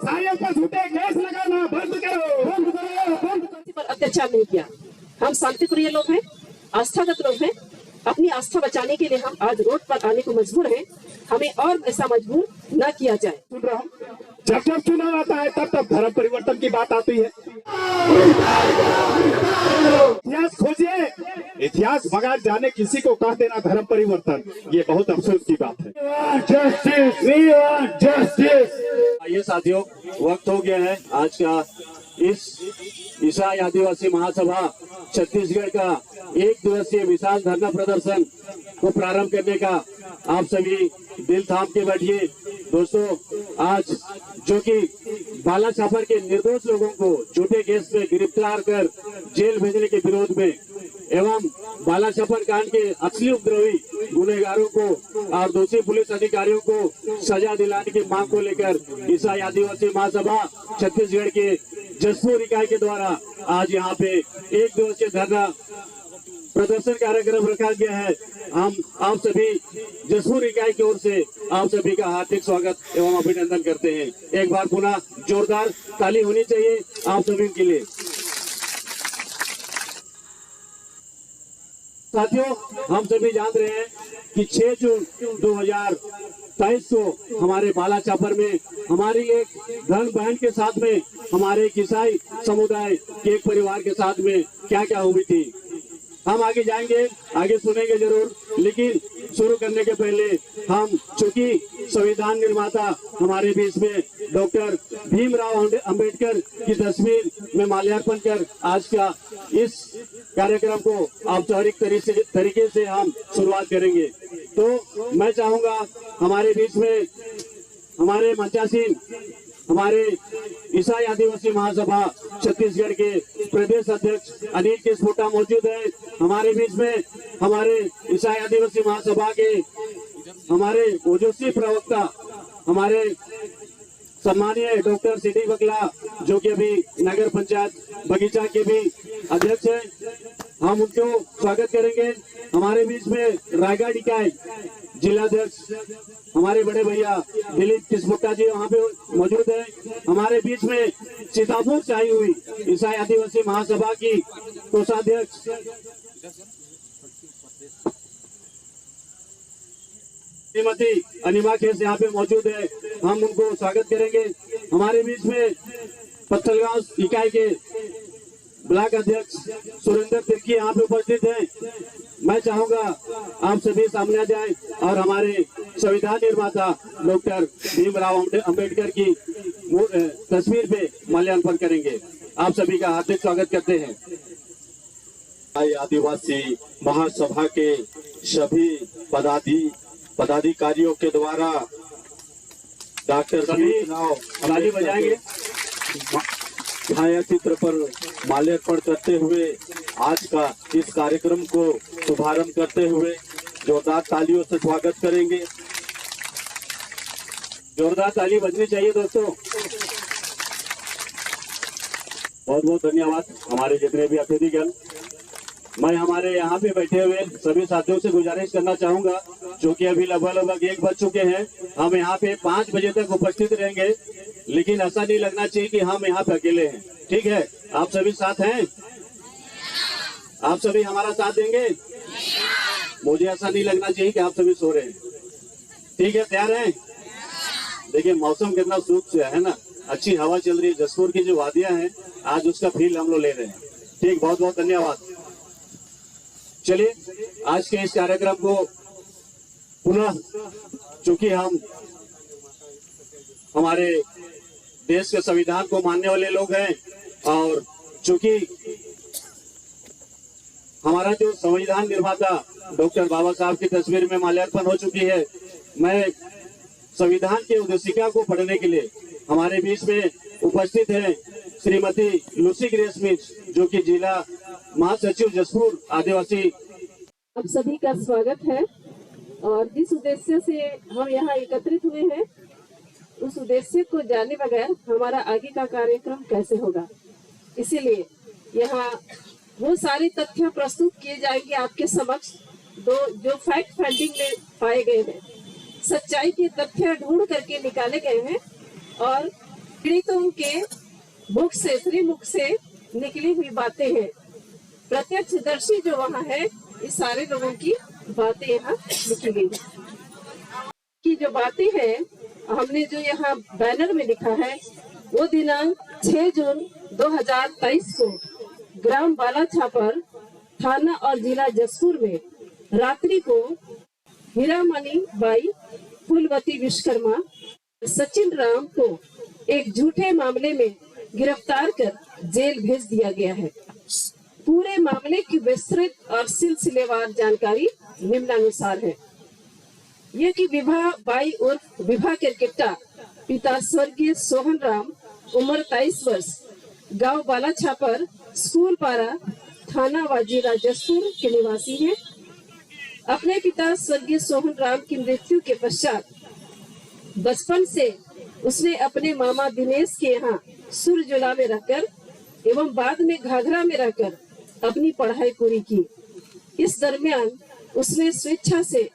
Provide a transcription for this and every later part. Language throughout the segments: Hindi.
भाइयों पर झूठे केस लगाना बंद करो, बंद करो, बंद करो। पर अत्याचार नहीं किया। हम शांति प्रिय लोग हैं, आस्थागत लोग हैं। अपनी आस्था बचाने के लिए हम आज रोड पर आने को मजबूर हैं। हमें और ऐसा मजबूर न किया जाए। सुन रहा हूँ, जब जब चुनाव आता है तब तब धर्म परिवर्तन की बात आती है। इतिहास खोजिए, इतिहास भगा जाने किसी को कह देना धर्म परिवर्तन, ये बहुत अफसोस की बात है। Justice, we want justice. आइए साथियों, वक्त हो गया है आज का इस ईसाई आदिवासी महासभा छत्तीसगढ़ का 1 दिवसीय विशाल धरना प्रदर्शन को प्रारंभ करने का। आप सभी दिल थाम के बैठिए। दोस्तों, आज जो कि बाला छापर के निर्दोष लोगों को झूठे केस में गिरफ्तार कर जेल भेजने के विरोध में एवं बाला छापर कांड के असली उपद्रवी गुनहगारों को और दोषी पुलिस अधिकारियों को सजा दिलाने की मांग को लेकर ईसाई आदिवासी महासभा छत्तीसगढ़ के जसपुर इकाई के द्वारा आज यहाँ पे 1 दिवसीय धरना प्रदर्शन कार्यक्रम रखा गया है। हम आप सभी जसपुर इकाई की ओर से आप सभी का हार्दिक स्वागत एवं अभिनंदन करते हैं। एक बार पुनः जोरदार ताली होनी चाहिए आप सभी के लिए। साथियों, हम सभी जान रहे हैं कि 6 जून 2023 को हमारे बाला छापर में हमारी एक धन बहन के साथ में हमारे एक ईसाई समुदाय के एक परिवार के साथ में क्या क्या हुई थी, हम आगे जाएंगे, आगे सुनेंगे जरूर। लेकिन शुरू करने के पहले हम, चूंकि संविधान निर्माता हमारे बीच में डॉक्टर भीमराव अंबेडकर की तस्वीर में माल्यार्पण कर आज का इस कार्यक्रम को औपचारिक तरीके से हम शुरुआत करेंगे। तो मैं चाहूंगा हमारे बीच में हमारे मंचासीन, हमारे ईसाई आदिवासी महासभा छत्तीसगढ़ के प्रदेश अध्यक्ष अनिल किस्पोटा मौजूद है। हमारे बीच में हमारे ईसाई आदिवासी महासभा के हमारे ओजस्वी प्रवक्ता, हमारे सम्मानीय डॉक्टर सिटी बकला, जो कि अभी नगर पंचायत बगीचा के भी अध्यक्ष हैं, हम उनको स्वागत करेंगे। हमारे बीच में रायगढ़ इकाई जिलाध्यक्ष हमारे बड़े भैया दिलीप किस्पोटा जी वहाँ पे मौजूद है। हमारे बीच में सीतापुर से आई हुई ईसाई आदिवासी महासभा की कोषाध्यक्ष श्रीमती अनिमा खेस यहाँ पे मौजूद है, हम उनको स्वागत करेंगे। हमारे बीच में पत्थलगांव इकाई के ब्लॉक अध्यक्ष सुरेंद्र तिर्की यहाँ पे उपस्थित हैं। मैं चाहूंगा आप सभी सामने आ जाएं और हमारे संविधान निर्माता डॉक्टर भीमराव अंबेडकर की तस्वीर पे माल्यार्पण करेंगे। आप सभी का हार्दिक स्वागत करते हैं। आदिवासी महासभा के सभी पदाधिकारियों के द्वारा डॉक्टर भीमराव ताली बजाएंगे। छाया चित्र पर माल्यार्पण करते हुए आज का इस कार्यक्रम को शुभारंभ करते हुए जोरदार तालियों से स्वागत करेंगे। जोरदार ताली बजनी चाहिए दोस्तों। बहुत बहुत धन्यवाद हमारे जितने भी अतिथिगण। मैं हमारे यहाँ पे बैठे हुए सभी साथियों से गुजारिश करना चाहूंगा, जो कि अभी लगभग 1 बज चुके हैं। हम यहाँ पे 5 बजे तक उपस्थित रहेंगे, लेकिन ऐसा नहीं लगना चाहिए कि हम यहाँ पे अकेले हैं। ठीक है, आप सभी साथ हैं? आप सभी हमारा साथ देंगे? मुझे ऐसा नहीं लगना चाहिए कि आप सभी सो रहे हैं। ठीक है, तैयार हैं? देखिए मौसम कितना शुद्ध है ना, अच्छी हवा चल रही है। जसपुर की जो वादियां हैं आज उसका फील हम लोग ले रहे हैं। ठीक, बहुत बहुत धन्यवाद। चलिए आज के इस कार्यक्रम को पुनः, चूंकि हम हमारे देश के संविधान को मानने वाले लोग हैं और चूंकि हमारा जो संविधान निर्माता डॉक्टर बाबा साहब की तस्वीर में माल्यार्पण हो चुकी है, मैं संविधान की उद्देशिका को पढ़ने के लिए हमारे बीच में उपस्थित है श्रीमती लूसी ग्रेस मिच, जो कि जिला महासचिव जसपुर आदिवासी। आप सभी का स्वागत है और जिस उद्देश्य से हम यहाँ एकत्रित हुए हैं, उस उद्देश्य को जाने बगैर हमारा आगे का कार्यक्रम कैसे होगा। इसीलिए यहाँ वो सारे तथ्य प्रस्तुत किए जाएंगे आपके समक्ष, जो फैक्ट फाइंडिंग में पाए गए हैं, सच्चाई के तथ्य ढूंढ करके निकाले गए हैं और पीड़ितों के मुख से, श्रीमुख से निकली हुई बातें हैं। प्रत्यक्षदर्शी जो वहाँ है, इस सारे लोगों की बातें यहाँ लिखी गई की जो बातें हैं, हमने जो यहाँ बैनर में लिखा है, वो दिनांक 6 जून 2023 को ग्राम बालाछापर, थाना और जिला जसपुर में रात्रि को हीरामणि बाई, फूलवती विश्वकर्मा, सचिन राम को एक झूठे मामले में गिरफ्तार कर जेल भेज दिया गया है। पूरे मामले की विस्तृत और सिलसिलेवार जानकारी निम्नानुसार है। यह कि विभा बाई उर्फ विभा केरकेट्टा, पिता स्वर्गीय सोहन राम, उम्र 23 वर्ष, गांव बालाछापर, स्कूल पारा, थाना व जिला जसपुर के निवासी हैं। अपने पिता स्वर्गीय सोहन राम की मृत्यु के पश्चात बचपन से उसने अपने मामा दिनेश के यहाँ सुरजोला में रहकर एवं बाद में घाघरा में रहकर अपनी पढ़ाई पूरी की। इस दरमियान उसने स्वेच्छा से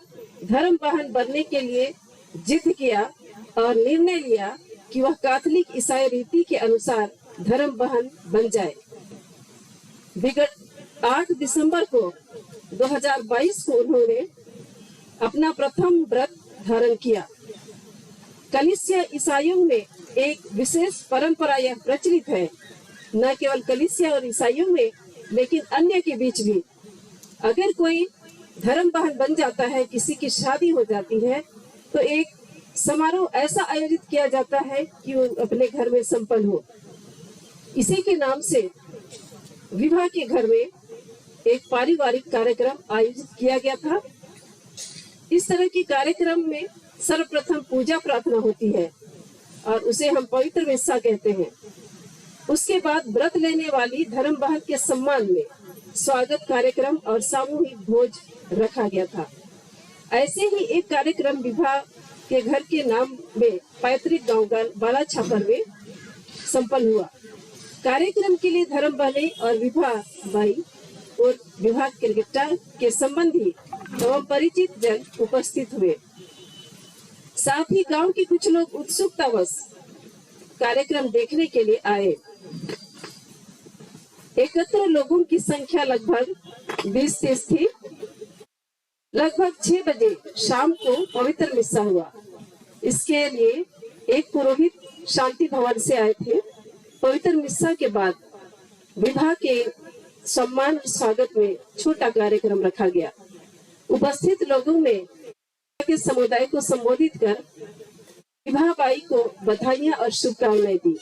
धर्म वाहन बनने के लिए जिद किया और निर्णय लिया कि वह कैथोलिक ईसाई रीति के अनुसार धर्म वाहन बन जाए। विगत 8 दिसंबर को 2022 को उन्होंने अपना प्रथम व्रत धारण किया। कलीसिया ईसाइयों में एक विशेष परंपरा यह प्रचलित है, न केवल कलीसिया और ईसाइयों में लेकिन अन्य के बीच भी। अगर कोई धर्म वाहन बन जाता है, किसी की शादी हो जाती है, तो एक समारोह ऐसा आयोजित किया जाता है कि वो अपने घर में संपन्न हो। इसी के नाम से विवाह के घर में एक पारिवारिक कार्यक्रम आयोजित किया गया था। इस तरह के कार्यक्रम में सर्वप्रथम पूजा प्रार्थना होती है और उसे हम पवित्र मिस्सा कहते हैं। उसके बाद व्रत लेने वाली धर्म वाहन के सम्मान में स्वागत कार्यक्रम और सामूहिक भोज रखा गया था। ऐसे ही एक कार्यक्रम विवाह के घर के नाम में पैतृक गांव बालाछापर में संपन्न हुआ। कार्यक्रम के लिए धर्म वाले और विवाह बाई और विवाह केरकेट्टा के संबंधी एवं परिचित जन उपस्थित हुए। साथ ही गांव के कुछ लोग उत्सुकतावश कार्यक्रम देखने के लिए आए। एकत्र लोगों की संख्या लगभग 20-30 थी। लगभग 6 बजे शाम को पवित्र मिस्सा हुआ। इसके लिए एक पुरोहित शांति भवन से आए थे। पवित्र मिस्सा के बाद विवाह के सम्मान और स्वागत में छोटा कार्यक्रम रखा गया। उपस्थित लोगों ने के समुदाय को संबोधित कर विवाह बाई को बधाइयां और शुभकामनाएं दी।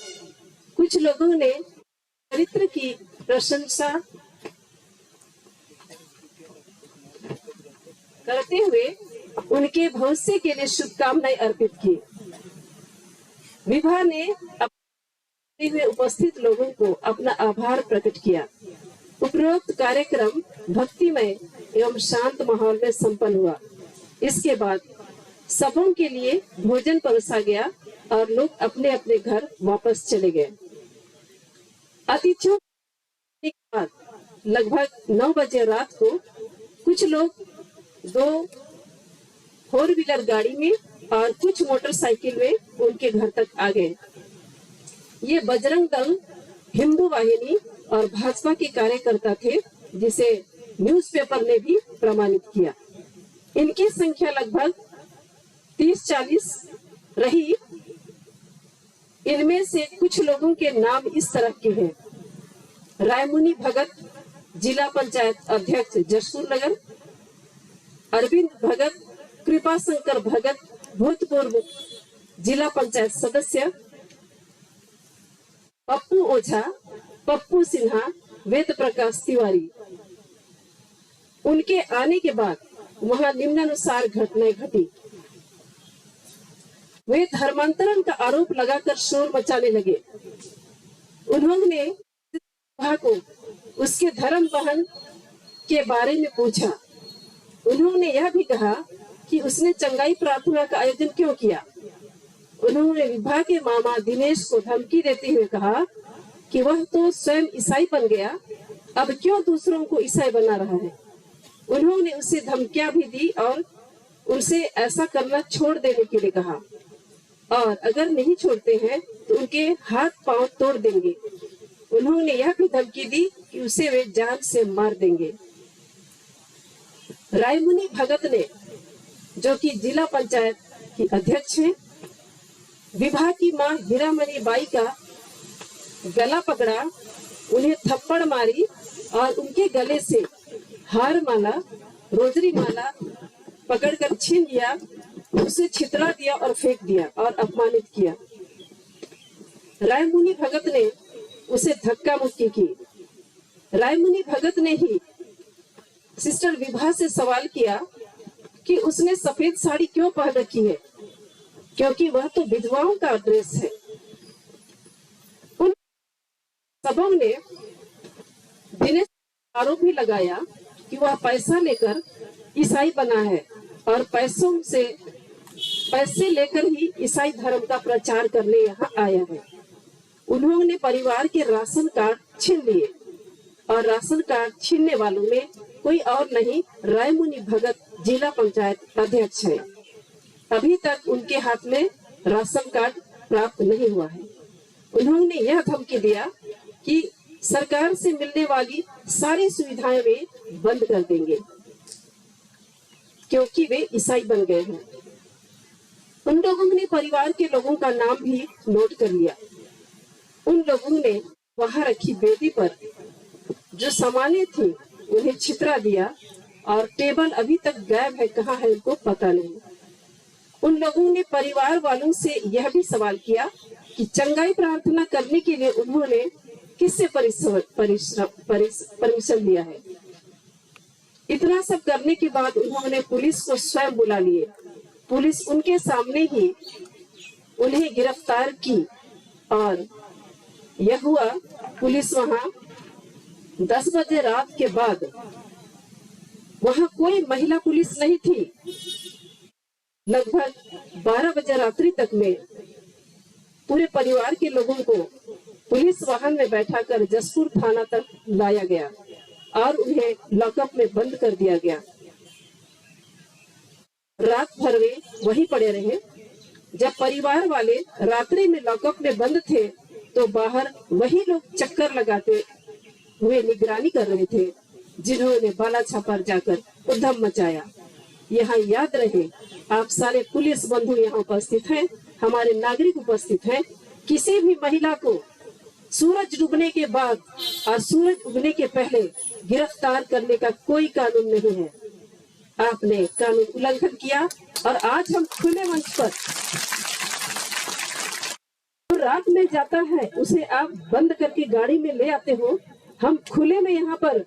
कुछ लोगों ने चरित्र की प्रशंसा करते हुए उनके भविष्य के लिए शुभकामनाएं अर्पित की। विवाह ने अपने उपस्थित लोगों को अपना आभार प्रकट किया। उपरोक्त कार्यक्रम भक्तिमय एवं शांत माहौल में संपन्न हुआ। इसके बाद सबों के लिए भोजन परोसा गया और लोग अपने अपने घर वापस चले गए। अतिथियों के बाद लगभग 9 बजे रात को कुछ लोग 2 4 व्हीलर गाड़ी में और कुछ मोटरसाइकिल में उनके घर तक आ गए। ये बजरंग दल, हिंदू वाहिनी और भाजपा के कार्यकर्ता थे, जिसे न्यूज़पेपर ने भी प्रमाणित किया। इनकी संख्या लगभग 30-40 रही। इनमें से कुछ लोगों के नाम इस तरह के हैं: रायमुनि भगत, जिला पंचायत अध्यक्ष जसपुर नगर; अरविंद भगत, कृपा शंकर भगत, भूतपूर्व जिला पंचायत सदस्य; पप्पू ओझा, पप्पू सिन्हा, वेद प्रकाश तिवारी। उनके आने के बाद वहां निम्नानुसार घटनाएं घटी। वे धर्मांतरण का आरोप लगाकर शोर मचाने लगे। उन्होंने को उसके धर्म वाहन के बारे में पूछा। उन्होंने यह भी कहा कि उसने चंगाई प्रार्थना का आयोजन क्यों किया। उन्होंने विवाह के मामा दिनेश को धमकी देते हुए कहा कि वह तो स्वयं ईसाई बन गया, अब क्यों दूसरों को ईसाई बना रहा है। उन्होंने उसे धमकियां भी दी और उनसे ऐसा करना छोड़ देने के लिए कहा। और अगर नहीं छोड़ते हैं तो उनके हाथ पांव तोड़ देंगे। उन्होंने यह भी धमकी दी कि उसे वे जान से मार देंगे। रायमुनि भगत ने, जो कि जिला पंचायत की अध्यक्ष हैं, विभा की मां हीरामणि बाई का गला पकड़ा, उन्हें थप्पड़ मारी और उनके गले से हार माला, रोजरी माला पकड़कर छीन लिया, उसे छितरा दिया और फेंक दिया और अपमानित किया। रायमुनि भगत ने उसे धक्का मुक्की की। रायमुनि भगत ने ही सिस्टर विभा से सवाल किया कि उसने सफेद साड़ी क्यों पहन रखी है, क्योंकि वह तो विधवाओं का ड्रेस है। उन सबों ने दिनेश आरोप भी लगाया कि वह पैसा लेकर ईसाई बना है और पैसे लेकर ही ईसाई धर्म का प्रचार करने यहाँ आया है। उन्होंने परिवार के राशन कार्ड छीन लिए और राशन कार्ड छीनने वालों में कोई और नहीं, रायमुनि भगत जिला पंचायत अध्यक्ष है। अभी तक उनके हाथ में राशन कार्ड प्राप्त नहीं हुआ है। उन्होंने यह धमकी दिया कि सरकार से मिलने वाली सारी सुविधाएं वे बंद कर देंगे, क्योंकि वे ईसाई बन गए हैं। उन लोगों ने परिवार के लोगों का नाम भी नोट कर लिया। उन लोगों ने वहां रखी बेदी पर जो सामानें थी उन्हें छितरा दिया और टेबल अभी तक गायब है, कहाँ है उनको पता नहीं। उन लोगों ने परिवार वालों से यह भी सवाल किया कि चंगाई प्रार्थना करने के लिए उन्होंने किससे परमिशन लिया है। इतना सब करने के बाद उन्होंने पुलिस को स्वयं बुला लिए। पुलिस उनके सामने ही उन्हें गिरफ्तार की और यह हुआ, पुलिस वहां 10 बजे रात के बाद, वहां कोई महिला पुलिस नहीं थी। लगभग 12 बजे रात्रि तक में पूरे परिवार के लोगों को पुलिस वाहन में बैठाकर जसपुर थाना तक लाया गया और उन्हें लॉकअप में बंद कर दिया गया। रात भर वे वहीं पड़े रहे। जब परिवार वाले रात्रि में लॉकअप में बंद थे तो बाहर वही लोग चक्कर लगाते हुए निगरानी कर रहे थे, जिन्होंने बालाछापर जाकर उद्यम मचाया। यहाँ याद रहे, आप सारे पुलिस बंधु यहाँ उपस्थित हैं, हमारे नागरिक उपस्थित हैं, किसी भी महिला को सूरज डूबने के बाद और सूरज उगने के पहले गिरफ्तार करने का कोई कानून नहीं है। आपने कानून उल्लंघन किया और आज हम खुले मंच पर, जो रात में जाता है उसे आप बंद करके गाड़ी में ले आते हो। हम खुले में यहाँ पर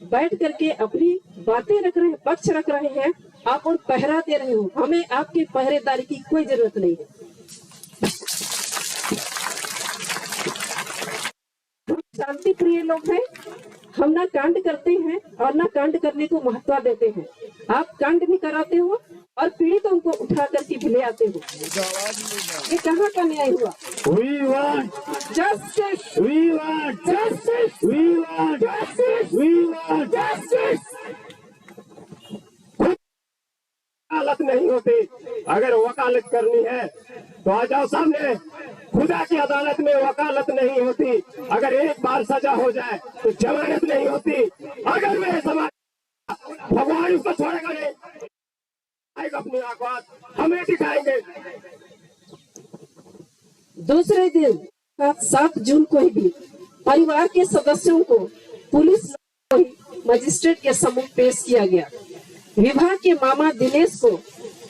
बैठ करके अपनी बातें रख रहे हैं, पक्ष रख रहे हैं, आप और पहरा दे रहे हो। हमें आपके पहरेदारी की कोई जरूरत नहीं है। शांति प्रिय लोग हैं, हम ना कांड करते हैं और ना कांड करने को महत्व देते हैं। आप कांड भी कराते हो और पीड़ितों को उठा करके भी ले आते हो। ये कहाँ का न्याय हुआ? We want justice, we want justice, we want justice, we want justice. वकालत नहीं होती। अगर वकालत करनी है तो आ जाओ सामने। खुदा की अदालत में वकालत नहीं होती। अगर एक बार सजा हो जाए तो जमानत नहीं होती। अगर मैं समाज, भगवान उसको छोड़ेगा नहीं, आएगा अपनी औकात हमें दिखाएंगे। दूसरे दिन 7 जून को ही परिवार के सदस्यों को पुलिस मजिस्ट्रेट के सम्मुख पेश किया गया। विभा के मामा दिनेश को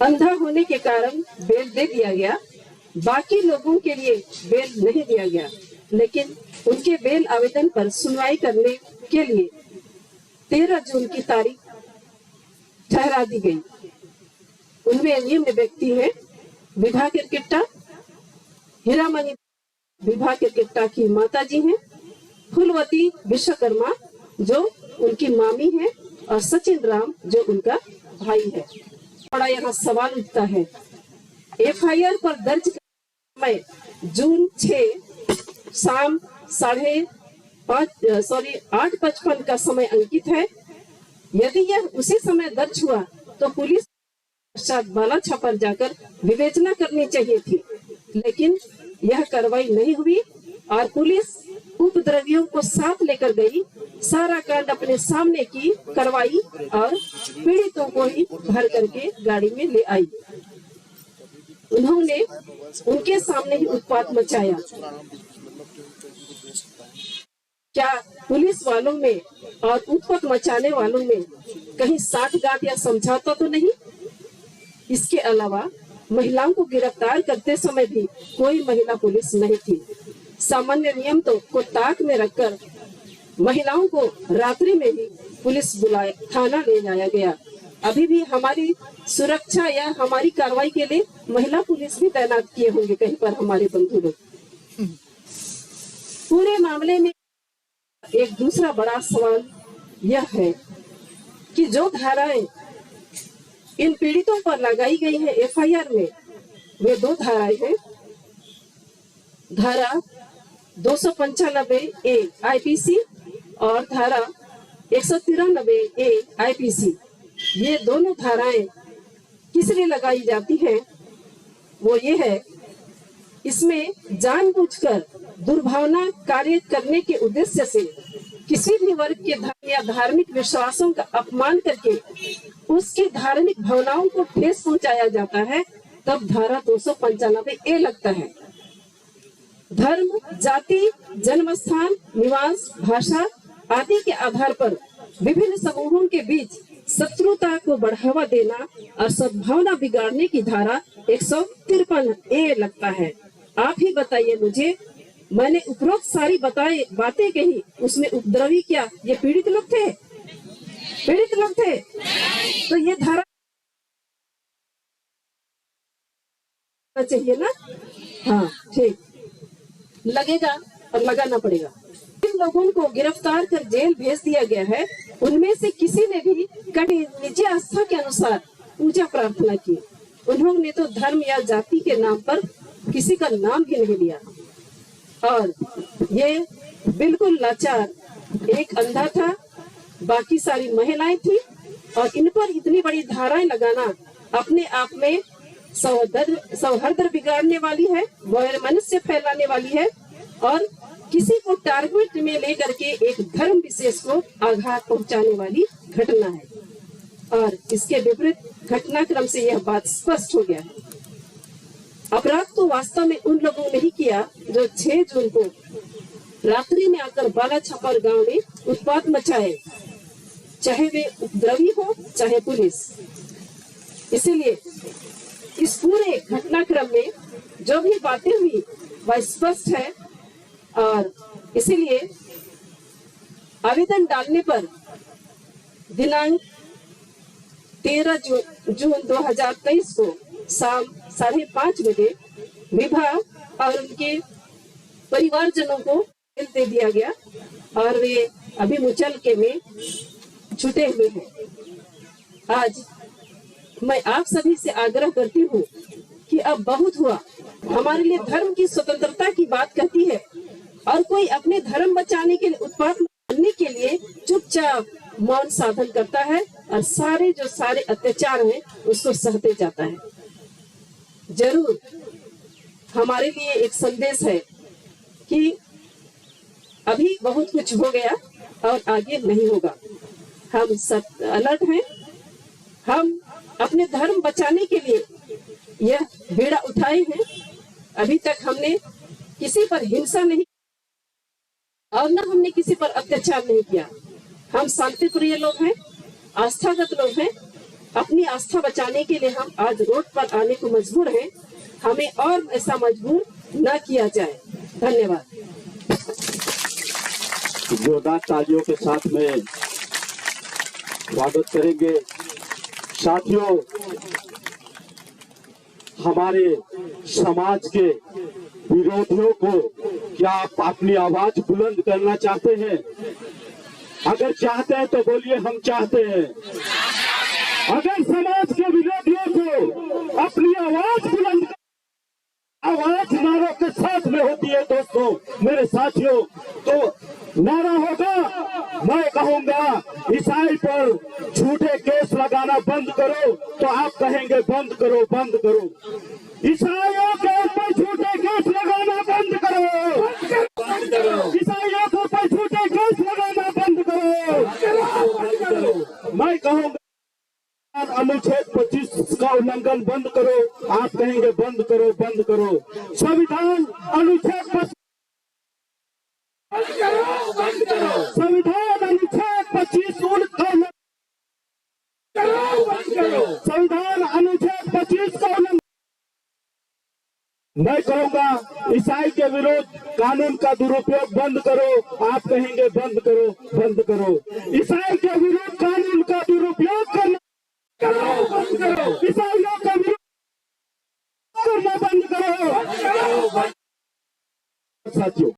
अंधा होने के कारण बेल दे दिया गया। बाकी लोगों के लिए बेल नहीं दिया गया, लेकिन उनके बेल आवेदन पर सुनवाई करने के लिए 13 जून की तारीख ठहरा दी गई। उनमें निम्न व्यक्ति हैं: विभा किरकिट्टा, हीरामणि विभा किरकिट्टा की माताजी हैं, फूलवती विश्वकर्मा जो उनकी मामी है, और सचिन राम जो उनका भाई है। बड़ा यहाँ सवाल उठता है, एफआईआर पर दर्ज समय जून 6 शाम 8:55 का समय अंकित है। यदि यह उसी समय दर्ज हुआ तो पुलिस पश्चात बालाछापर जाकर विवेचना करनी चाहिए थी। लेकिन यह कार्रवाई नहीं हुई और पुलिस उपद्रवियों को साथ लेकर गई। सारा कांड अपने सामने की कार्रवाई और पीड़ितों को ही भर करके गाड़ी में ले आई। उन्होंने उनके सामने ही उत्पात मचाया। क्या पुलिस वालों में और उत्पात मचाने वालों में कहीं साठगांठ या समझौता तो नहीं? इसके अलावा महिलाओं को गिरफ्तार करते समय भी कोई महिला पुलिस नहीं थी। सामान्य नियम तो को ताक में रखकर महिलाओं को रात्रि में ही पुलिस बुलाए थाना ले जाया गया। अभी भी हमारी सुरक्षा या हमारी कार्रवाई के लिए महिला पुलिस भी तैनात किए होंगे कहीं पर हमारे बंधु लोग। पूरे मामले में एक दूसरा बड़ा सवाल यह है कि जो धाराएं इन पीड़ितों पर लगाई गई है एफआईआर में, वे 2 धाराएं हैं। धारा 295A आईपीसी और धारा 193A आईपीसी। ये दोनों धाराएं किस लिए लगाई जाती हैं? वो ये है, इसमें जानबूझकर दुर्भावना कार्य करने के उद्देश्य से किसी भी वर्ग के धर्म या धार्मिक विश्वासों का अपमान करके उसकी धार्मिक भावनाओं को ठेस पहुंचाया जाता है, तब धारा 295A लगता है। धर्म, जाति, जन्म स्थान, निवास, भाषा आदि के आधार पर विभिन्न समूहों के बीच शत्रुता को बढ़ावा देना और सद्भावना बिगाड़ने की धारा 153A लगता है। आप ही बताइए मुझे, मैंने उपरोक्त सारी बातें कही, उसमें उपद्रवी क्या ये पीड़ित लोग थे? पीड़ित लोग थे। तो ये धारा चाहिए ना? हाँ ठीक, लगेगा और लगाना पड़ेगा। जिन लोगों को गिरफ्तार कर जेल भेज दिया गया है, उनमें से किसी ने भी कभी निजी आस्था के अनुसार पूजा प्रार्थना की। उन्होंने तो धर्म या जाति के नाम पर किसी का नाम भी नहीं लिया। और ये बिल्कुल लाचार, एक अंधा था, बाकी सारी महिलाएं थी, और इन पर इतनी बड़ी धाराएं लगाना अपने आप में सौहार्द बिगाड़ने वाली है, वैमनस्य फैलाने वाली है और किसी को टारगेट में लेकर के एक धर्म विशेष को आघात पहुंचाने वाली घटना है। और इसके विपरीत घटनाक्रम से यह बात स्पष्ट हो गया है। अपराध तो वास्तव में उन लोगों ने ही किया जो 6 जून को रात्रि में आकर बालाछापर गांव में उत्पात मचाए, चाहे वे उपद्रवी हो चाहे पुलिस। इसीलिए इस पूरे घटनाक्रम में जो भी बातें हुई वह स्पष्ट है, और इसीलिए आवेदन डालने पर दिनांक 13 जून 2023 को शाम 5:30 बजे विभाग और उनके परिवारजनों को जेल दे दिया गया और वे अभी मुचलके में छुटे हुए हैं। आज मैं आप सभी से आग्रह करती हूँ कि अब बहुत हुआ। हमारे लिए धर्म की स्वतंत्रता की बात कहती है और कोई अपने धर्म बचाने के लिए, उत्पात करने के लिए चुपचाप मौन साधन करता है और सारे अत्याचार हैं उसको सहते जाता है। जरूर हमारे लिए एक संदेश है कि अभी बहुत कुछ हो गया और आगे नहीं होगा। हम सब अलर्ट हैं। हम अपने धर्म बचाने के लिए यह बेड़ा उठाए हैं। अभी तक हमने किसी पर हिंसा नहीं और न हमने किसी पर अत्याचार नहीं किया। हम शांति प्रिय लोग हैं, आस्थागत लोग हैं। अपनी आस्था बचाने के लिए हम आज रोड पर आने को मजबूर हैं। हमें और ऐसा मजबूर न किया जाए। धन्यवाद। जोरदार तालियों के साथ में स्वागत करेंगे। साथियों, हमारे समाज के विरोधियों को क्या आप अपनी आवाज बुलंद करना चाहते हैं? अगर चाहते हैं तो बोलिए, हम चाहते हैं। अगर समाज के विरोधियों को अपनी आवाज बुलंद, आवाज नारों के साथ में होती है दोस्तों, मेरे साथियों, तो नारा होगा, मैं कहूंगा ईसाई पर झूठे केस लगाना बंद करो, तो आप कहेंगे बंद करो बंद करो। ईसाइयों के ऊपर झूठे केस लगाना बंद करो, ईसाइयों के ऊपर झूठे केस लगाना बंद करो। मैं कहूँगा अनुच्छेद 25 का उल्लंघन बंद करो। आप कहेंगे बंद करो, बंद करो। संविधान अनुच्छेद 25, संविधान अनुच्छेद 25 संविधान अनुच्छेद 25 का उल्लंघन। मैं कहूँगा ईसाई के विरुद्ध कानून का दुरुपयोग बंद करो। आप कहेंगे बंद करो, बंद करो। ईसाई के विरुद्ध कानून का दुरुपयोग करना बंद करो। ईसाइयों का विरोध करना बंद करो। साथियों,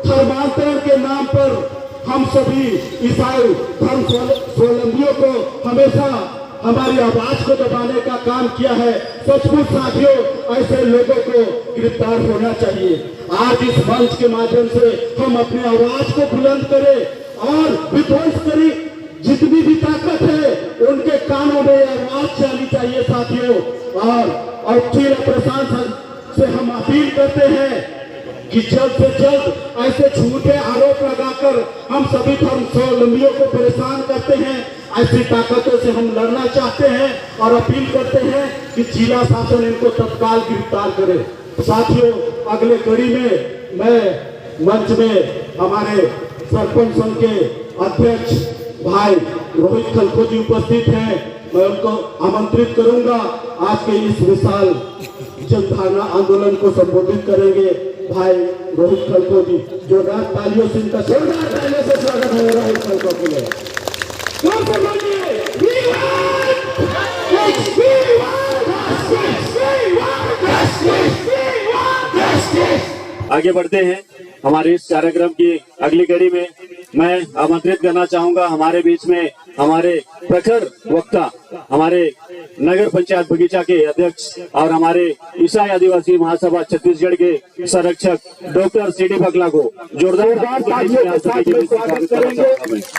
धर्मांतरण के नाम पर हम सभी ईसाई धर्म स्वावलंबियों को हमेशा हमारी आवाज को दबाने का काम किया है। सचमुच साथियों, ऐसे लोगों को गिरफ्तार होना चाहिए। आज इस मंच के माध्यम से हम अपनी आवाज को बुलंद करें और विध्वंसकारी जितनी भी ताकत है उनके कानों में आवाज जानी चाहिए साथियों। और जिला प्रशासन से हम अपील करते हैं कि जल्द से जल्द ऐसे झूठे आरोप लगाकर हम सभी धर्म स्वावलंबियों को परेशान करते हैं। ऐसी ताकतों से हम लड़ना चाहते हैं और अपील करते हैं कि जिला शासन इनको तत्काल गिरफ्तार करे। साथियों, अगले कड़ी में मैं मंच में हमारे सरपंच संघ के अध्यक्ष भाई रोहित खलखो जी उपस्थित हैं। मैं उनको आमंत्रित करूंगा, आज के इस विशाल जनधारणा आंदोलन को संबोधित करेंगे। भाई रोहित खलखो जी, जोरदार तालियों से इनका जोरदार तालियों से स्वागत है रोहित खलखो के लिए। आगे बढ़ते हैं हमारे इस कार्यक्रम की अगली कड़ी में। मैं आमंत्रित करना चाहूंगा हमारे बीच में हमारे प्रखर वक्ता, हमारे नगर पंचायत बगीचा के अध्यक्ष और हमारे ईसाई आदिवासी महासभा छत्तीसगढ़ के संरक्षक डॉक्टर सीडी बकला को जोरदार तालियों के साथ में स्वागत करेंगे।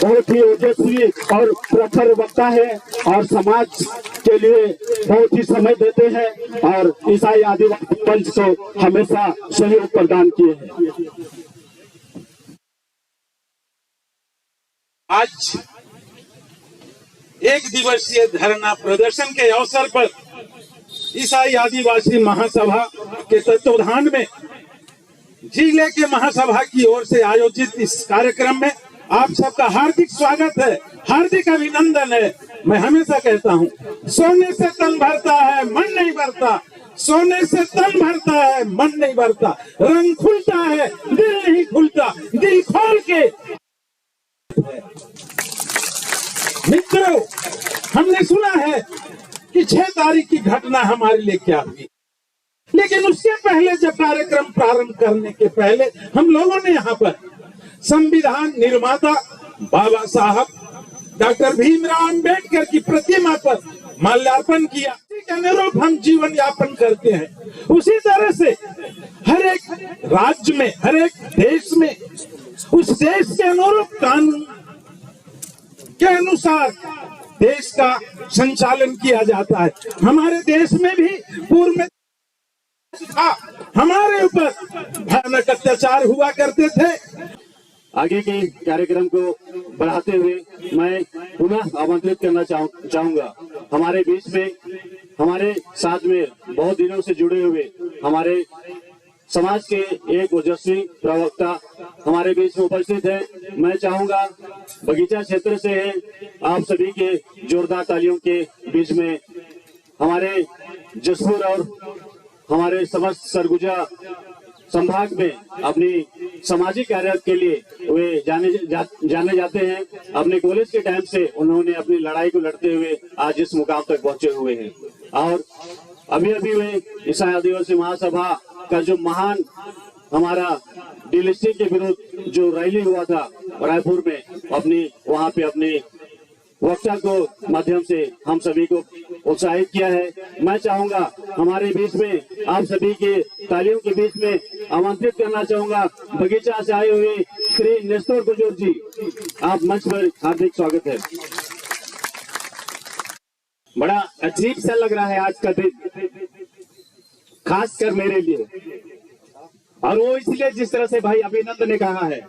बहुत ही ओजस्वी और प्रखर वक्ता है और समाज के लिए बहुत ही समय देते हैं और ईसाई आदिवासी मंच को हमेशा सहयोग प्रदान किए हैं। आज एक दिवसीय धरना प्रदर्शन के अवसर पर ईसाई आदिवासी महासभा के तत्वाधान में जिले के महासभा की ओर से आयोजित इस कार्यक्रम में आप सबका हार्दिक स्वागत है, हार्दिक अभिनंदन है। मैं हमेशा कहता हूँ, सोने से तन भरता है मन नहीं भरता, सोने से तन भरता है मन नहीं भरता, रंग खुलता है दिल नहीं खुलता, दिल खोल के। मित्रों, हमने सुना है कि 6 तारीख की घटना हमारे लिए क्या हुई, लेकिन उससे पहले जब कार्यक्रम प्रारंभ करने के पहले हम लोगों ने यहाँ पर संविधान निर्माता बाबा साहब डॉक्टर भीमराव अंबेडकर की प्रतिमा पर माल्यार्पण किया। उसी के अनुरूप हम जीवन यापन करते हैं। उसी तरह से हर एक राज्य में, हर एक देश में उस देश के अनुरूप कानून के अनुसार देश का संचालन किया जाता है। हमारे देश में भी पूर्व में था, हमारे ऊपर भयानक अत्याचार हुआ करते थे। आगे के कार्यक्रम को बढ़ाते हुए मैं पुनः आमंत्रित करना चाहूंगा हमारे बीच में, हमारे साथ में बहुत दिनों से जुड़े हुए हमारे समाज के एक ओजस्वी प्रवक्ता हमारे बीच में उपस्थित है। मैं चाहूंगा बगीचा क्षेत्र से है, आप सभी के जोरदार तालियों के बीच में हमारे जसपुर और हमारे समस्त सरगुजा संभाग में अपनी सामाजिक कार्य के लिए वे जाने जाते हैं। अपने कॉलेज के टाइम से उन्होंने अपनी लड़ाई को लड़ते हुए आज इस मुकाम तक पहुंचे हुए हैं। और अभी वे ईसाई आदिवासी महासभा का जो महान हमारा डिलिस्टिंग के विरुद्ध जो रैली हुआ था रायपुर में, अपनी वहां पे अपनी वक्ता को माध्यम से हम सभी को उत्साहित किया है। मैं चाहूंगा हमारे बीच में आप सभी के तालियों के बीच में आमंत्रित करना चाहूंगा बगीचा से आए हुए श्री नेस्टर गुजर जी, आप मंच पर हार्दिक स्वागत है। बड़ा अजीब सा लग रहा है आज का दिन, खासकर मेरे लिए, और वो इसलिए जिस तरह से भाई अभिनंदन ने कहा है,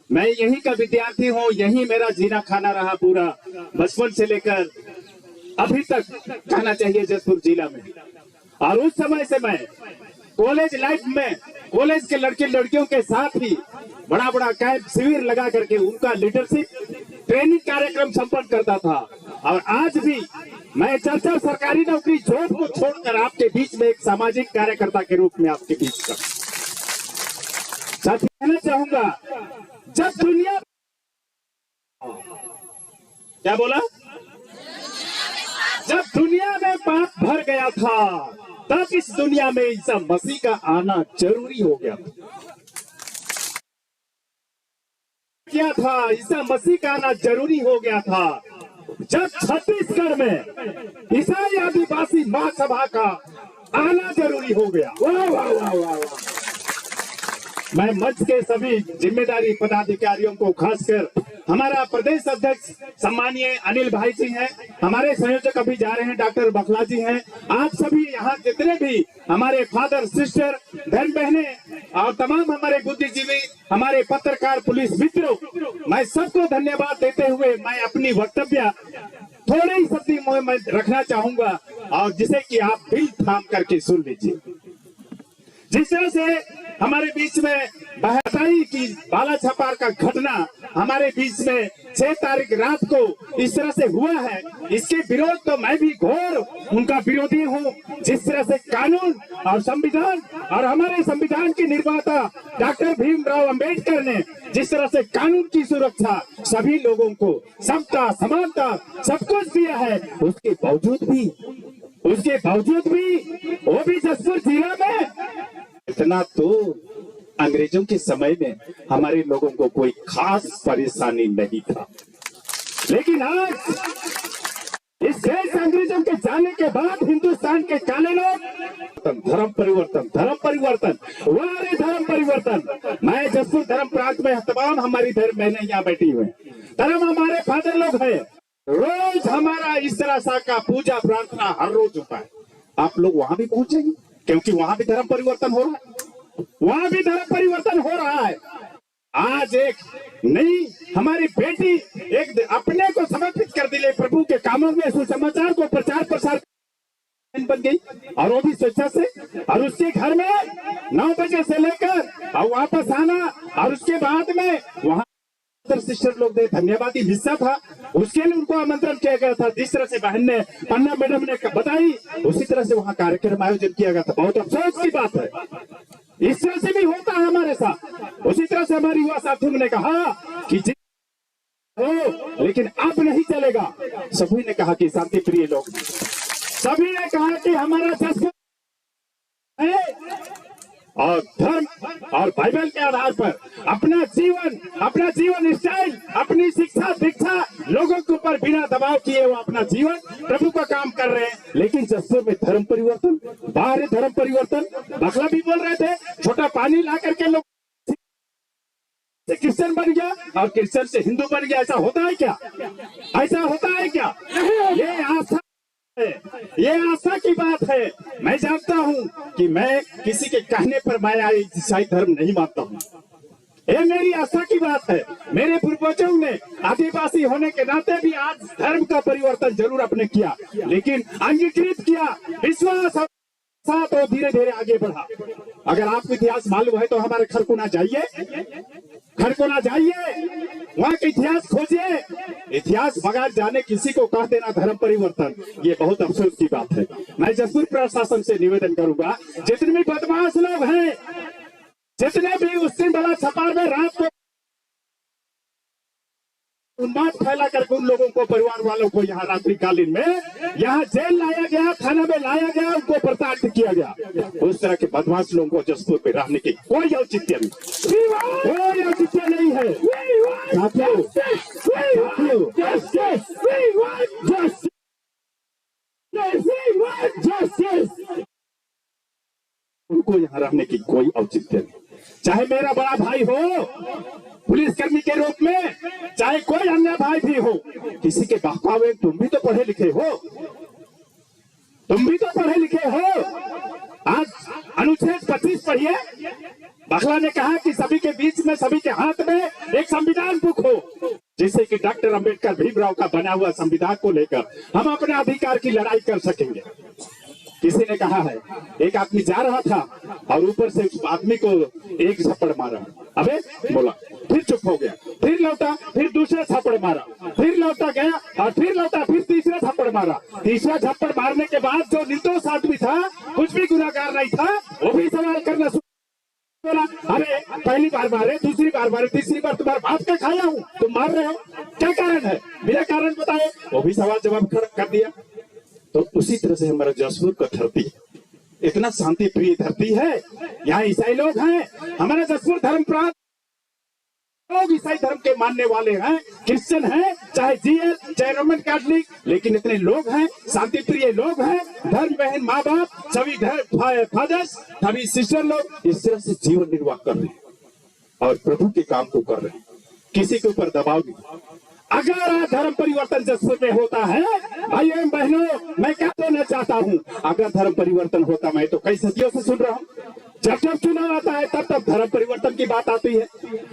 मैं यहीं का विद्यार्थी हूँ, यहीं मेरा जीना खाना रहा पूरा बचपन से लेकर अभी तक कहना चाहिए जसपुर जिला में। और उस समय से मैं कॉलेज लाइफ में कॉलेज के लड़के लड़कियों के साथ ही बड़ा कैंप शिविर लगा करके उनका लीडरशिप ट्रेनिंग कार्यक्रम संपन्न करता था। और आज भी मैं चर्चा सरकारी नौकरी जॉब को छोड़कर आपके बीच में एक सामाजिक कार्यकर्ता के रूप में आपके बीच का साथ कहना चाहूंगा, जब दुनिया क्या बोला, जब दुनिया में पाप भर गया था तब इस दुनिया में ईसा मसीह का आना जरूरी हो गया क्या था, ईसा मसीह का आना जरूरी हो गया था। जब छत्तीसगढ़ में ईसाई आदिवासी महासभा का आना जरूरी हो गया। वाह वाह वाह वाह वाह। मैं मंच के सभी जिम्मेदारी पदाधिकारियों को, खासकर हमारा प्रदेश अध्यक्ष सम्मानीय अनिल भाई जी हैं, हमारे संयोजक अभी जा रहे हैं डॉक्टर बखला जी हैं, आप सभी यहाँ जितने भी हमारे फादर सिस्टर बहन बहने और तमाम हमारे बुद्धिजीवी, हमारे पत्रकार, पुलिस मित्रों, मैं सबको धन्यवाद देते हुए मैं अपनी वक्तव्य थोड़े ही शब्दों में रखना चाहूंगा, और जिसे कि आप दिल थाम करके सुन लीजिए। जिस तरह से हमारे बीच में बहताई की बाला छपार का घटना हमारे बीच में 6 तारीख रात को इस तरह से हुआ है, इसके विरोध तो मैं भी घोर उनका विरोधी हूँ। जिस तरह से कानून और संविधान और हमारे संविधान के निर्माता डॉक्टर भीमराव अंबेडकर ने जिस तरह से कानून की सुरक्षा सभी लोगों को समता समानता सब कुछ दिया है, उसके बावजूद भी वो भी जसपुर जिला में इतना तो अंग्रेजों के समय में हमारे लोगों को कोई खास परेशानी नहीं था, लेकिन आज इस देश अंग्रेजों के जाने के बाद हिंदुस्तान के काले लोग धर्म परिवर्तन वारे धर्म परिवर्तन। मैं जसपुर धर्म प्रांत में तमाम हमारी धर्म बहनें यहाँ बैठी हुए, धर्म हमारे फादर लोग हैं, रोज हमारा इस तरह सा का पूजा प्रार्थना हर रोज होता है। आप लोग वहां भी पहुंचेंगे क्योंकि वहां भी धर्म परिवर्तन हो रहा है, आज एक नई हमारी बेटी एक अपने को समर्पित कर दिले प्रभु के कामों में, सुसमाचार को प्रचार प्रसार बन गई, और वो भी स्वेच्छा से, और उसके घर में 9 बजे से लेकर और वापस आना, और उसके बाद में वहां सिस्टर लोग दे धन्यवादी हिस्सा था, उसके लिए उनको आमंत्रण किया गया था। जिस तरह से बहन ने पन्ना मैडम ने बताई, उसी तरह से वहां कार्यक्रम आयोजन किया गया था। बहुत अफसोस की बात है, इस तरह से भी होता है हमारे साथ। उसी तरह से हमारे युवा साथियों ने कहा कि हो, लेकिन अब नहीं चलेगा। सभी ने कहा कि शांति प्रिय लोग, सभी ने कहा कि हमारा जसपुर और धर्म और बाइबल के आधार पर अपना जीवन स्टाइल, अपनी शिक्षा दीक्षा लोगों के ऊपर बिना दबाव किए वो अपना जीवन प्रभु का काम कर रहे हैं। लेकिन जसपुर में धर्म परिवर्तन, बाहर धर्म परिवर्तन, बखला भी बोल रहे थे, छोटा पानी ला करके लोग क्रिश्चियन बन गया और क्रिश्चियन से हिंदू बन गया। ऐसा होता है क्या? ये आस्था ये आशा की बात है। मैं जानता हूँ कि मैं किसी के कहने पर मैं ईसाई धर्म नहीं मानता हूँ। ये मेरी आशा की बात है। मेरे पूर्वजों ने आदिवासी होने के नाते भी आज धर्म का परिवर्तन जरूर अपने किया, लेकिन अंगीकृत किया, विश्वास साथ और धीरे धीरे आगे बढ़ा। अगर आपको इतिहास मालूम है तो हमारे खरकुना जाइए, खरकुना जाइए, वहाँ का इतिहास खोजिए। इतिहास बगैर जाने किसी को कह देना धर्म परिवर्तन, ये बहुत अफसोस की बात है। मैं जसपुर प्रशासन से निवेदन करूंगा, जितने भी बदमाश लोग हैं, जितने भी उस दिन बड़ा छपार में रात को उन्माद फैला करके उन लोगों को, परिवार वालों को यहाँ रात्रिकालीन में यहाँ जेल लाया गया, थाना में लाया गया, उनको प्रताड़ित किया गया। उस तरह के बदमाश लोगों को जसपुर में रहने की कोई औचित्य नहीं, कोई औचित्य नहीं है। उनको यहाँ रहने की कोई औचित्य नहीं। चाहे मेरा बड़ा भाई हो पुलिसकर्मी के रूप में, चाहे कोई अन्य भाई भी हो, किसी के बहकावे, तुम भी तो पढ़े लिखे हो, तुम भी तो पढ़े लिखे हो। आज अनुच्छेद 25 पढ़िए। बखला ने कहा कि सभी के बीच में, सभी के हाथ में एक संविधान बुक हो, जिससे कि डॉक्टर अंबेडकर भीमराव का बना हुआ संविधान को लेकर हम अपने अधिकार की लड़ाई कर सकेंगे। किसी ने कहा है, एक आदमी जा रहा था और ऊपर से उस आदमी को एक थप्पड़ मारा, अबे बोला, फिर चुप हो गया, फिर लौटा, फिर दूसरा थप्पड़ मारा, फिर लौटा गया और फिर लौटा, फिर तीसरा थप्पड़ मारा। तीसरा थप्पड़ मारने के बाद जो निर्दोष आदमी था, कुछ भी गुनाहगार नहीं था, वो भी सवाल करना बोला, अरे पहली बार मारे, दूसरी बार मारे, तीसरी बार तुम्हारे बाप का खाया हूँ, तुम मार रहे हो, क्या कारण है, बिना कारण बताए। वो भी सवाल जवाब कर दिया। तो उसी तरह से हमारा जसपुर का धरती इतना शांति प्रिय धरती है। यहाँ ईसाई लोग हैं, हमारा जसपुर धर्म प्रांत लोग ईसाई धर्म के मानने वाले हैं, क्रिश्चियन हैं, चाहे जीएल, चाहे रोमन कैथोलिक, लेकिन इतने लोग हैं, शांति प्रिय लोग हैं, धर्म बहन, माँ बाप, सभी फादर्स, सभी सिस्टर लोग इस तरह से जीवन निर्वाह कर रहे हैं और प्रभु के काम को कर रहे हैं, किसी के ऊपर दबाव नहीं। अगर धर्म परिवर्तन जसपुर में होता है, भाइयों एवं बहनों, मैं क्या कहना चाहता हूँ, अगर धर्म परिवर्तन होता, मैं तो कई सदियों से सुन रहा हूँ, जब जब चुनाव आता है तब तब धर्म परिवर्तन की बात आती है।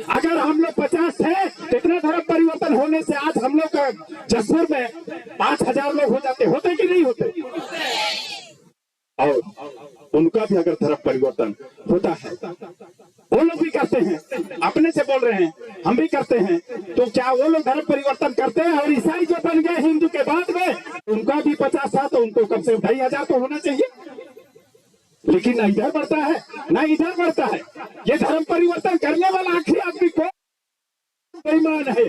अगर हम लोग 50 है, कितना धर्म परिवर्तन होने से आज हम लोग का जसपुर में 5000 लोग हो जाते, होते कि नहीं होते। और उनका भी अगर धर्म परिवर्तन होता है, वो लोग भी करते हैं, अपने से बोल रहे हैं, हम भी करते हैं, तो क्या वो लोग धर्म परिवर्तन करते हैं? और ईसाई जो बन गए हिंदू के बाद में, उनका भी 50 था, तो उनको कम से कम 2500 तो होना चाहिए। लेकिन न इधर बढ़ता है, न इधर बढ़ता है। ये धर्म परिवर्तन करने वाला आखिरी आदमी कौन? बेईमान है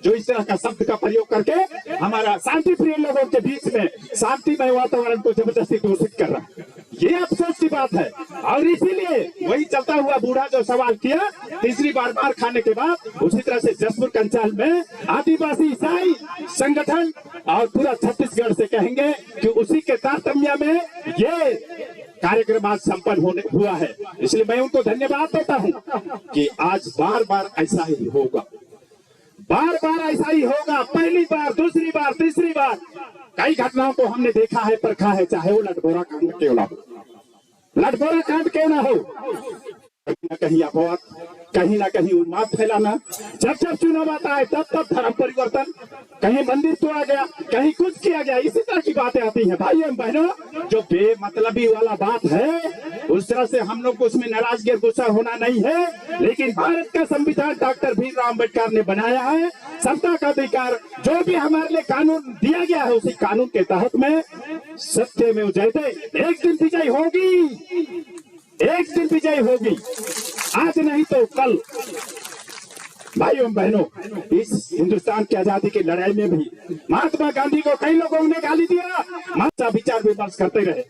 जो इस तरह का शब्द का प्रयोग करके हमारा शांति प्रिय लोगों के बीच में शांतिमय वातावरण को जबरदस्ती दूषित कर रहा है। ये अफसोस की बात है। और इसीलिए वही चलता हुआ बूढ़ा जो सवाल किया, तीसरी बार मार खाने के बाद, उसी तरह से जसपुर कंचाल में आदिवासी ईसाई संगठन और पूरा छत्तीसगढ़ से कहेंगे कि उसी के तारतम्य में ये कार्यक्रम आज संपन्न हुआ है। इसलिए मैं उनको धन्यवाद देता हूं कि आज बार बार ऐसा ही होगा, बार बार ऐसा ही होगा। पहली बार, दूसरी बार, तीसरी बार कई घटनाओं को हमने देखा है, परखा है, चाहे वो लटबोरा कांड क्यों ना हो, लटबोरा कांड क्यों ना हो, कहीं ना कहीं अपवाद, कहीं ना कहीं उन्माद फैलाना। जब जब चुनाव आता है तब तब धर्म परिवर्तन, कहीं मंदिर तोड़ा गया, कहीं कुछ किया गया, इसी तरह की बातें आती हैं। भाइयों बहनों, जो बेमतलबी वाला बात है, उस तरह से हम लोग को उसमें नाराजगी और गुस्सा होना नहीं है। लेकिन भारत का संविधान डॉक्टर भीमराव अम्बेडकर ने बनाया है, समता का अधिकार जो भी हमारे लिए कानून दिया गया है, उसी कानून के तहत में सत्य में जयते, एक दिन विजय होगी, एक दिन विजय होगी, आज नहीं तो कल। भाइयों बहनों, इस हिंदुस्तान की आजादी की लड़ाई में भी महात्मा गांधी को कई लोगों ने गाली दिया, माता विचार विमर्श करते रहे,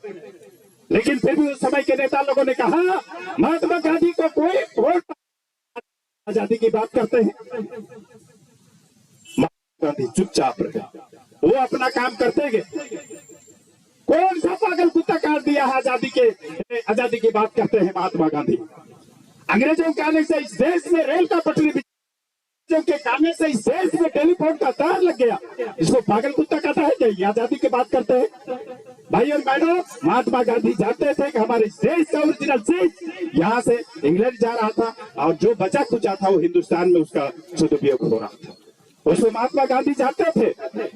लेकिन फिर भी उस समय के नेता लोगों ने कहा महात्मा गांधी को कोई वोट, आजादी की बात करते हैं। महात्मा गांधी चुपचाप रहे, वो अपना काम करते गए। कौन सा पागल कुत्ता काट दिया है आजादी की बात करते हैं महात्मा गांधी। अंग्रेजों के आने से इस देश में रेल का पटरी जो के काने से इस देश में टेलीफोन का तार लग गया, इसको पागल कुत्ता कहता है क्या? ये आजादी की बात करते हैं भाई और बहनों। महात्मा गांधी जानते थे कि हमारे देश का ओरिजिनल चीज यहाँ से इंग्लैंड जा रहा था और जो बचा खुचा था वो हिंदुस्तान में उसका सदुपयोग हो रहा था, उसमें महात्मा गांधी जानते थे।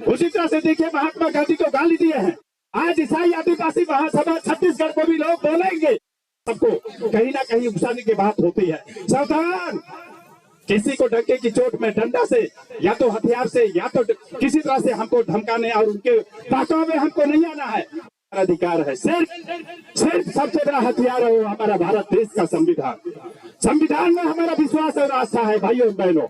उसी तरह से देखिए महात्मा गांधी को गाली दिए हैं। आज ईसाई आदिवासी महासभा छत्तीसगढ़ को भी लोग बोलेंगे, सबको कहीं ना कहीं उकसाने की बात होती है। सावधान, किसी को डंके की चोट में डंडा से या तो हथियार से या तो किसी तरह से हमको धमकाने और उनके ताकों में हमको नहीं आना है। हमारा अधिकार है, सिर्फ सबसे बड़ा हथियार है वो हमारा भारत देश का संविधान। संविधान में हमारा विश्वास और आस्था है भाइयों और बहनों।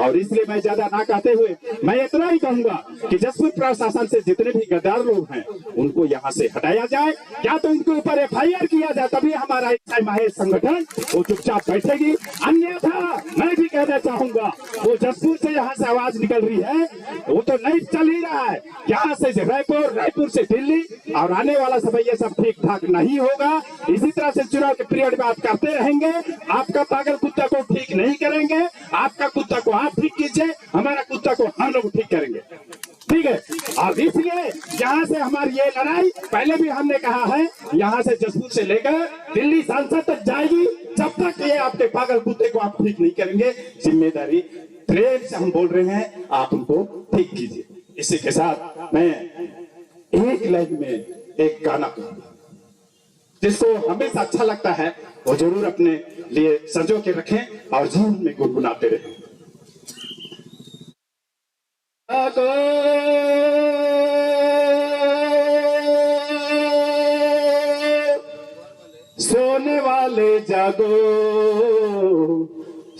और इसलिए मैं ज्यादा ना कहते हुए मैं इतना ही कहूंगा कि जसपुर प्रशासन से जितने भी गद्दार लोग हैं उनको यहाँ से हटाया जाए, या तो उनके ऊपर FIR किया जाए, तभी हमारा ईसाई महासभा संगठन वो चुपचाप बैठेगी। अन्यथा मैं भी कहना चाहूंगा वो जसपुर से यहाँ से आवाज निकल रही है वो तो नहीं चल ही रहा है, यहाँ से रायपुर से दिल्ली, और आने वाला समय ये सब ठीक ठाक नहीं होगा। इसी तरह से चुनाव के पीरियड में आप करते रहेंगे, आपका पागल कुत्ता को ठीक नहीं करेंगे, आपका कुत्ता को आप ठीक कीजिए, हमारा कुत्ता को हम लोग ठीक करेंगे, ठीक है। और इसलिए यहाँ से हमारी ये लड़ाई पहले भी हमने कहा है, यहाँ से जसपुर से लेकर दिल्ली संसद तक जाएगी। जब तक ये आपके पागल कुत्ते को आप ठीक नहीं करेंगे, जिम्मेदारी प्रेम से हम बोल रहे हैं, आप उनको ठीक कीजिए। इसी के साथ मैं एक लाइन में एक गाना कहूंगा जिसको हमेशा अच्छा लगता है, वो जरूर अपने लिए सजो के रखें और जीवन में गुनगुनाते रहें। सोने वाले जागो,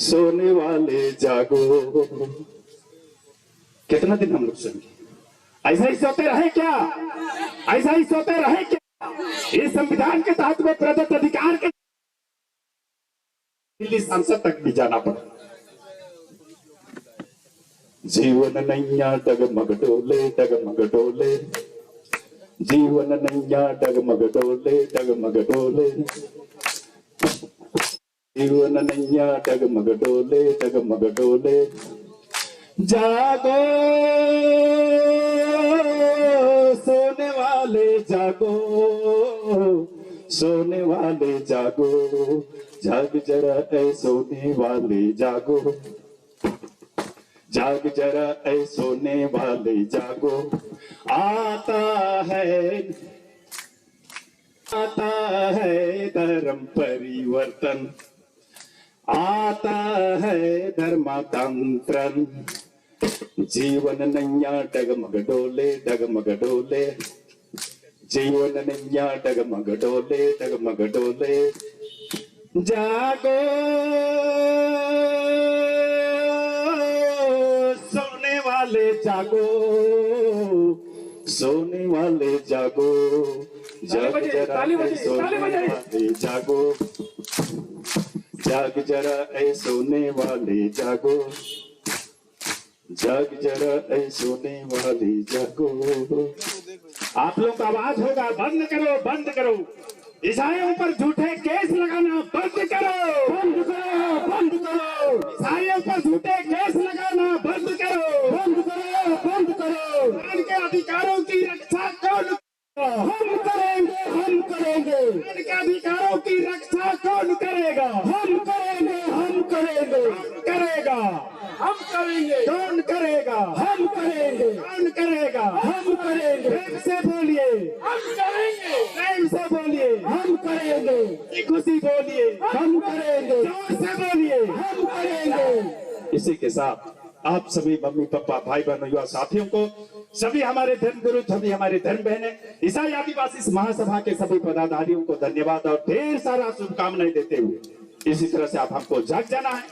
सोने वाले जागो। कितना दिन हम लोग सुनेंगे? ऐसा ही सोते रहे क्या? ऐसा ही सोते रहे क्या? इस संविधान के तहत में प्रदत्त अधिकार के दिल्ली संसद तक भी जाना पड़ा। जीवन नैया डगमग डोले डगमग डोले, जीवन नैया डगमग डोले डगमग डोले, जीवन नैया डगमग डोले डगमग डोले। जागो सोने वाले जागो, सोने वाले जागो, जाग जरा ऐ सोने वाले जागो, जाग जरा ऐ सोने वाले जागो। आता है धर्म परिवर्तन, आता है धर्मांतरण। जीवन नैया डगमग डोले डगमग डोले, जीवन नैया डगमग डोले डगमग डोले। जागो सोने वाले जागो, सोने वाले जागो, जाग जरा ऐ सोने वाले जागो, जाग जरा ऐ सोने वाले जागो, जाग जरा ऐ सोने वाले जागो। आप लोग का आवाज होगा, बंद करो बंद करो, ईसाइयों पर झूठे केस लगाना बंद करो, बंद करो बंद करो, ईसाइयों पर झूठे केस लगाना बंद करो, बंद करो बंद करो। उनके अधिकारों की रक्षा कौन? हम करेंगे, हम करेंगे। उनके अधिकारों की रक्षा कौन करेगा? हम करेंगे, हम करेंगे। कौन करेगा? हम करेंगे। कौन करेगा? हम करेंगे। कौन करेगा? हम करेंगे। प्रेम से बोलिए, हम करेंगे। प्रेम से बोलिए, हम करेंगे। खुशी बोलिए, हम करेंगे। जोर से बोलिए, हम करेंगे। इसी के साथ आप सभी मम्मी पापा भाई बहनों युवा साथियों को, सभी हमारे धर्म गुरु, सभी हमारे धर्म बहने, ईसाई आदिवासी महासभा के सभी पदाधिकारियों को धन्यवाद और ढेर सारा शुभकामनाएं देते हुए, इसी तरह से आप हमको जाग जाना है,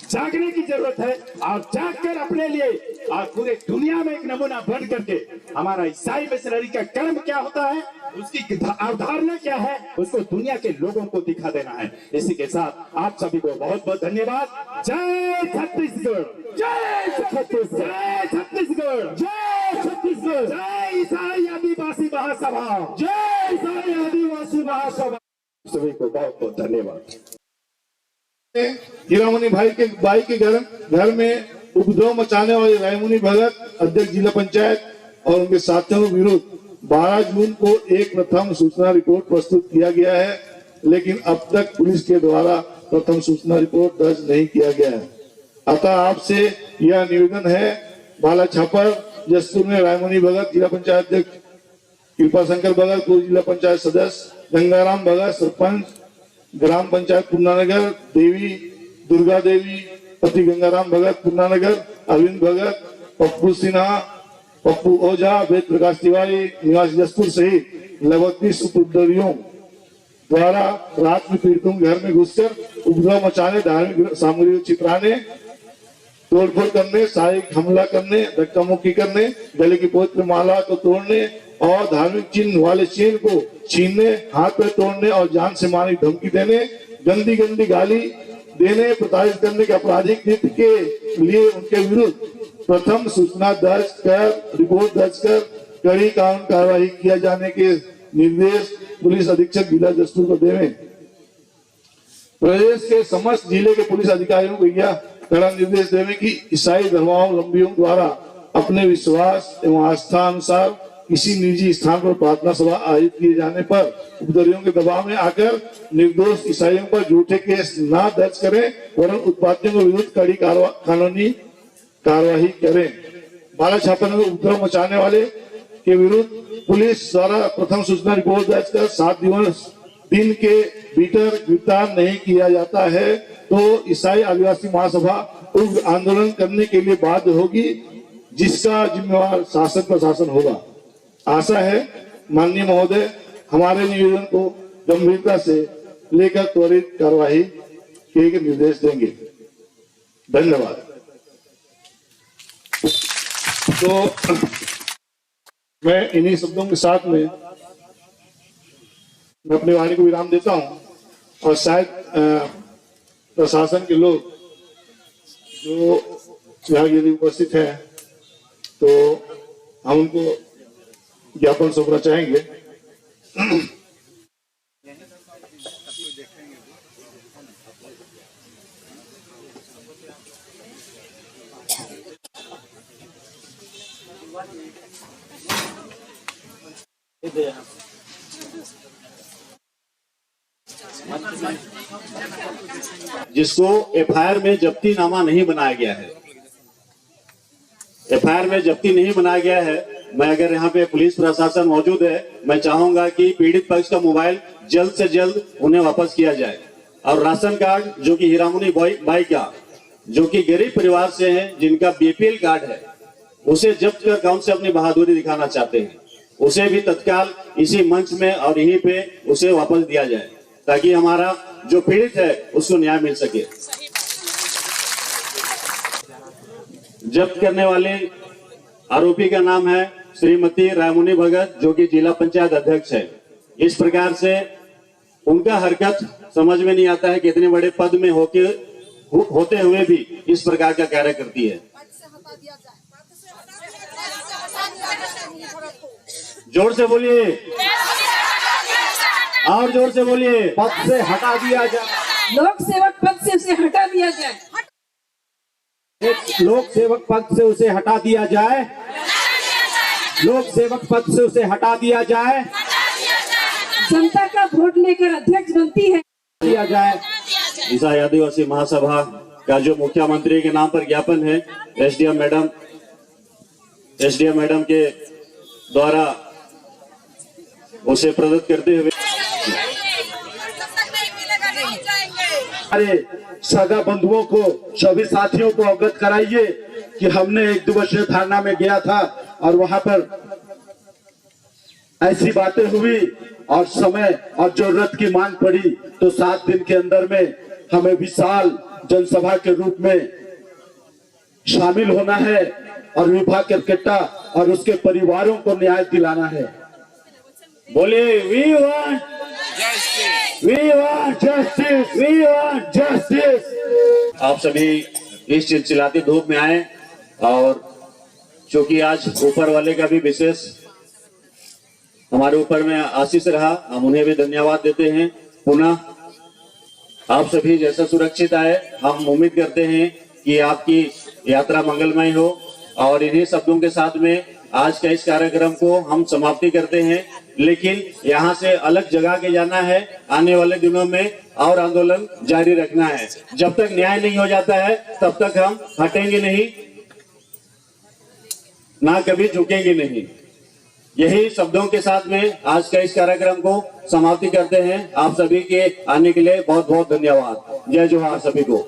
जागने की जरूरत है और जाग कर अपने लिए और पूरे दुनिया में एक नमूना बन करके हमारा ईसाई मिशनरी का कर्म क्या होता है, उसकी अवधारणा क्या है, उसको दुनिया के लोगों को दिखा देना है। इसी के साथ आप सभी को बहुत बहुत धन्यवाद। जय छत्तीसगढ़, जय छत्तीसगढ़, जय छत्तीसगढ़, जय छत्तीसगढ़, जय ईसाई आदिवासी महासभा, जय ईसाई आदिवासी महासभा। सभी को बहुत बहुत धन्यवाद। हीरामणि भाई के घर में उपद्रव मचाने वाले रायमुनि भगत अध्यक्ष जिला पंचायत और उनके साथियों के विरुद्ध 12 जून को एक प्रथम सूचना रिपोर्ट प्रस्तुत किया गया है, लेकिन अब तक पुलिस के द्वारा प्रथम सूचना रिपोर्ट दर्ज नहीं किया गया है। अतः आपसे यह निवेदन है, बाला छापर जसपुर में रायमुनि भगत जिला पंचायत अध्यक्ष, कृपा शंकर भगत पूर्व जिला पंचायत सदस्य, गंगाराम भगत सरपंच ग्राम पंचायत पूर्णानगर, देवी दुर्गा देवी पति गंगाराम भगत पूर्णानगर, अरविंद भगत, पप्पू सिन्हा, पप्पू ओझा, वेद प्रकाश तिवारी निवासी जसपुर सहित लगभग 30 उपद्रवियों द्वारा रात में पीड़ितों के घर में घुसकर उपद्रव मचाने, धार्मिक सामग्री को छितराने, तोड़फोड़ करने, शारीरिक हमला करने, धक्का मुक्की करने, गले की पवित्र माला को तोड़ने और धार्मिक चिन्ह वाले चेन को छीनने, हाथ पैर तोड़ने और जान से मारने की धमकी देने, गंदी गंदी गाली देने, प्रताड़ित करने के आपराधिक कृत्य के लिए उनके विरुद्ध प्रथम सूचना दर्ज कर रिपोर्ट दर्ज कर कड़ी कानून कार्रवाई किया जाने के निर्देश पुलिस अधीक्षक जिला जसपुर को देवें। प्रदेश के समस्त जिले के पुलिस अधिकारियों को यह कड़ा निर्देश देवे कि ईसाई धर्मावलंबियों द्वारा अपने विश्वास एवं आस्था अनुसार किसी निजी स्थान पर प्रार्थना सभा आयोजित किए जाने पर उपद्रवियों के दबाव में आकर निर्दोष ईसाइयों पर झूठे केस न दर्ज करें, वरन उत्पातियों के विरुद्ध कड़ी कानूनी कार्यवाही करें। बाला छापर में उपद्रव मचाने वाले के विरुद्ध पुलिस द्वारा प्रथम सूचना रिपोर्ट दर्ज कर 7 दिन के भीतर गिरफ्तार नहीं किया जाता है तो ईसाई आदिवासी महासभा उग्र आंदोलन करने के लिए बाध्य होगी, जिसका जिम्मेवार शासन प्रशासन होगा। आशा है माननीय महोदय हमारे निवेदन को गंभीरता से लेकर त्वरित कार्यवाही के निर्देश देंगे। धन्यवाद। तो मैं इन्हीं शब्दों के साथ में मैं अपनी वाणी को विराम देता हूं और शायद प्रशासन के लोग जो यहाँ यदि उपस्थित हैं तो हम उनको ज्ञापन सौंपना चाहेंगे। जिसको एफआईआर में जब्तीनामा नहीं बनाया गया है, एफआईआर में जब्ती नहीं बनाया गया है। मैं अगर यहाँ पे पुलिस प्रशासन मौजूद है, मैं चाहूंगा कि पीड़ित पक्ष का मोबाइल जल्द से जल्द उन्हें वापस किया जाए और राशन कार्ड जो कि हीरामुनि बाई का जो कि गरीब परिवार से हैं, जिनका बीपीएल कार्ड है, उसे जब्त कर कौन से अपनी बहादुरी दिखाना चाहते हैं, उसे भी तत्काल इसी मंच में और यहीं पे उसे वापस दिया जाए ताकि हमारा जो पीड़ित है उसको न्याय मिल सके। जब्त करने वाले आरोपी का नाम है श्रीमती रायमुनि भगत जो कि जिला पंचायत अध्यक्ष है। इस प्रकार से उनका हरकत समझ में नहीं आता है कि इतने बड़े पद में होते हुए भी इस प्रकार का कार्य करती है। जोर से बोलिए और जोर से बोलिए, पद से हटा दिया जाए। लोक सेवक पद से उसे हटा दिया जाए। लोक सेवक पद से उसे हटा दिया जाए। लोक सेवक पद से उसे हटा दिया जाए। जनता का वोट लेकर अध्यक्ष बनती है दिया जाए। ईसाई आदिवासी महासभा का जो मुख्यमंत्री के नाम पर ज्ञापन है, एसडीएम मैडम के द्वारा उसे प्रदत्त करते हुए अरे सगा बंधुओं को, सभी साथियों को अवगत कराइए कि हमने एक दिवसीय धरना में गया था और वहां पर ऐसी बातें हुई और समय और जरूरत की मांग पड़ी तो 7 दिन के अंदर में हमें विशाल जनसभा के रूप में शामिल होना है और विभा केरकेट्टा और उसके परिवारों को न्याय दिलाना है। बोलिए we want justice, we want justice. आप सभी इस चिलचिलाती धूप में आए और चूंकि आज ऊपर वाले का भी विशेष हमारे ऊपर में आशीष रहा, हम उन्हें भी धन्यवाद देते हैं। पुनः आप सभी जैसा सुरक्षित आए, हम उम्मीद करते हैं कि आपकी यात्रा मंगलमय हो। और इन्हीं शब्दों के साथ में आज का इस कार्यक्रम को हम समाप्ति करते हैं, लेकिन यहाँ से अलग जगह के जाना है। आने वाले दिनों में और आंदोलन जारी रखना है। जब तक न्याय नहीं हो जाता है तब तक हम हटेंगे नहीं, ना कभी झुकेंगे नहीं। यही शब्दों के साथ में आज का इस कार्यक्रम को समाप्ति करते हैं। आप सभी के आने के लिए बहुत बहुत धन्यवाद। जय जोहार सभी को।